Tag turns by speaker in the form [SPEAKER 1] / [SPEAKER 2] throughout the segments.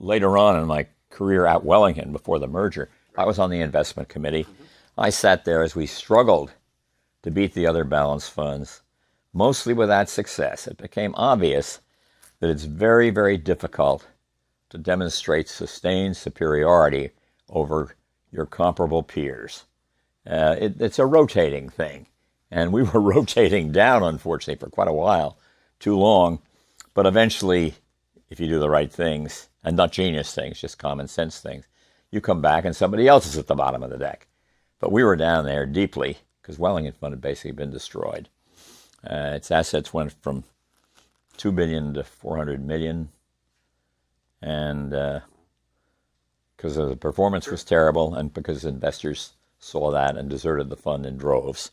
[SPEAKER 1] later on in my career at Wellington before the merger, I was on the investment committee. I sat there as we struggled to beat the other balanced funds, mostly without success. It became obvious that it's very, very difficult to demonstrate sustained superiority over your comparable peers. It's a rotating thing. And we were rotating down, unfortunately, for quite a while, too long. But eventually, if you do the right things, and not genius things, just common sense things, you come back and somebody else is at the bottom of the deck. But we were down there deeply because Wellington Fund had basically been destroyed. Its assets went from $2 billion to $400 million. And because the performance was terrible and because investors saw that and deserted the fund in droves.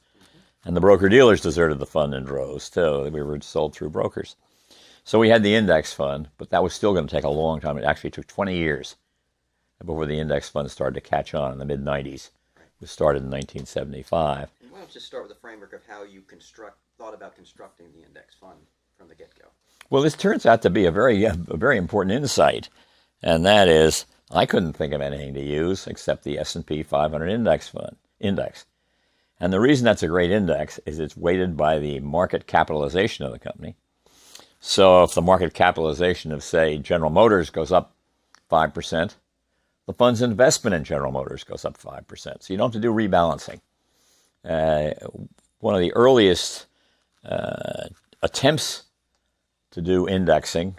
[SPEAKER 1] And the broker-dealers deserted the fund in droves, too. We were sold through brokers. So we had the index fund, but that was still going to take a long time. It actually took 20 years before the index fund started to catch on in the mid-'90s. It started in 1975.
[SPEAKER 2] And why don't you just start with the framework of how you thought about constructing the index fund from the get-go?
[SPEAKER 1] Well, this turns out to be a very important insight, and that is I couldn't think of anything to use except the S&P 500 index. And the reason that's a great index is it's weighted by the market capitalization of the company. So if the market capitalization of, say, General Motors goes up 5%, the fund's investment in General Motors goes up 5%. So you don't have to do rebalancing. One of the earliest attempts to do indexing,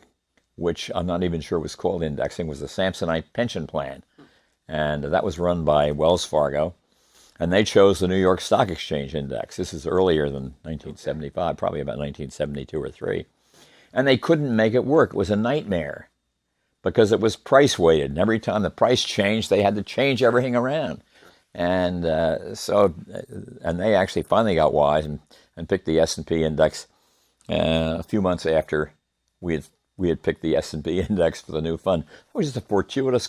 [SPEAKER 1] which I'm not even sure was called indexing, was the Samsonite pension plan. And that was run by Wells Fargo. And they chose the New York Stock Exchange index. This is earlier than 1975, probably about 1972 or 3. And they couldn't make it work. It was a nightmare because it was price weighted. And every time the price changed, they had to change everything around. And and they actually finally got wise and picked the S&P index a few months after we had picked the S&P index for the new fund. It was just a fortuitous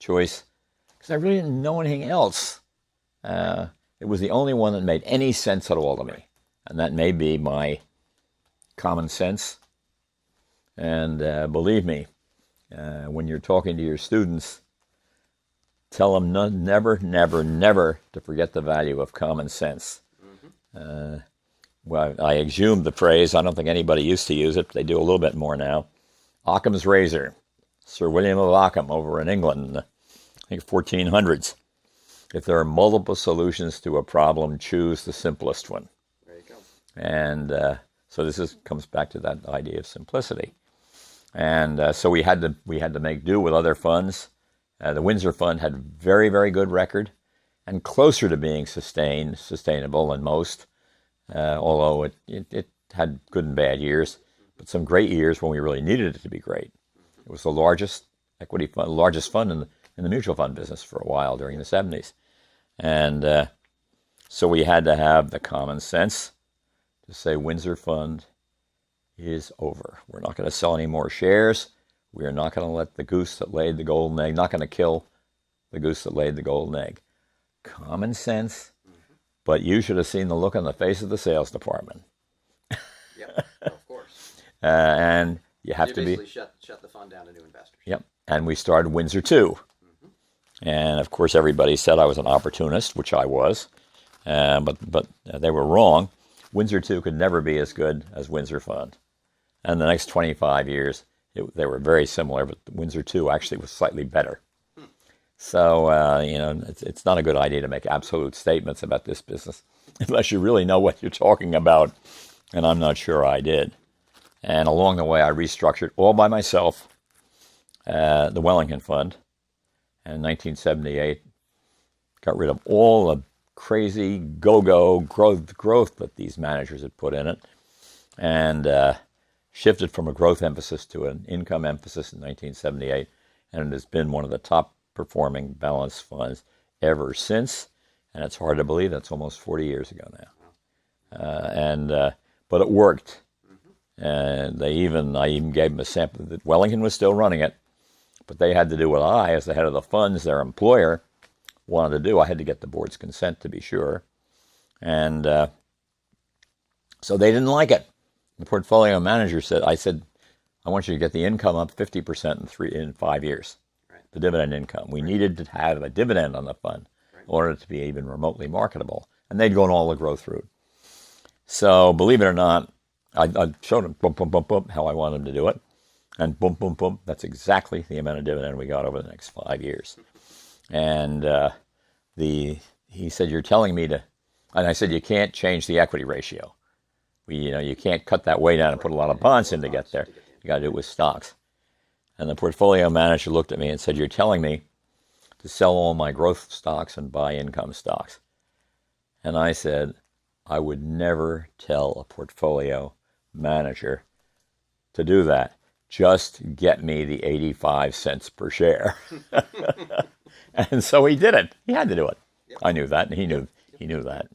[SPEAKER 1] choice because I really didn't know anything else. It was the only one that made any sense at all to me. And that may be my common sense. And believe me, when you're talking to your students, tell them never, never, never to forget the value of common sense. Well, I exhumed the phrase. I don't think anybody used to use it. They do a little bit more now. Occam's razor. Sir William of Ockham over in England in the, I think, 1400s. If there are multiple solutions to a problem, choose the simplest one.
[SPEAKER 2] There you go.
[SPEAKER 1] And so this comes back to that idea of simplicity. And so we had to make do with other funds. The Windsor Fund had a very, very good record and closer to being sustainable than most, although it had good and bad years, but some great years when we really needed it to be great. It was the largest equity fund, largest fund in the mutual fund business for a while during the 70s. And so we had to have the common sense to say Windsor Fund is over. We're not going to sell any more shares. We are not going to let the goose that laid the golden egg, not going to kill the goose that laid the golden egg. Common sense, but you should have seen the look on the face of the sales department.
[SPEAKER 2] Yep, of course.
[SPEAKER 1] And you have to be...
[SPEAKER 2] basically shut the fund down to new investors.
[SPEAKER 1] Yep, and we started Windsor 2. And of course, everybody said I was an opportunist, which I was, but they were wrong. Windsor 2 could never be as good as Windsor Fund. And the next 25 years, they were very similar, but Windsor 2 actually was slightly better. So, it's not a good idea to make absolute statements about this business unless you really know what you're talking about, and I'm not sure I did. And along the way, I restructured all by myself the Wellington Fund. And in 1978, got rid of all the crazy go-go growth that these managers had put in it, and shifted from a growth emphasis to an income emphasis in 1978, and it has been one of the top performing balanced funds ever since, and it's hard to believe that's almost 40 years ago now. But it worked. And I even gave them a sample that Wellington was still running it, but they had to do what I, as the head of the funds, their employer, wanted to do. I had to get the board's consent to be sure. And so they didn't like it. The portfolio manager said, I want you to get the income up 50% in 5 years.
[SPEAKER 2] Right.
[SPEAKER 1] The dividend income. We needed to have a dividend on the fund
[SPEAKER 2] Right.
[SPEAKER 1] in order to be even remotely marketable. And they'd gone all the growth route. So believe it or not, I showed them boom, boom, boom, boom, how I wanted them to do it. And boom, boom, boom, that's exactly the amount of dividend we got over the next 5 years. And he said, you're telling me to, and I said, you can't change the equity ratio. You can't cut that way down and put a lot of bonds in to get there. You got to do it with stocks. And the portfolio manager looked at me and said, you're telling me to sell all my growth stocks and buy income stocks. And I said, I would never tell a portfolio manager to do that. Just get me the 85 cents per share. And so he did it. He had to do it.
[SPEAKER 2] Yep.
[SPEAKER 1] I knew that, and he knew that.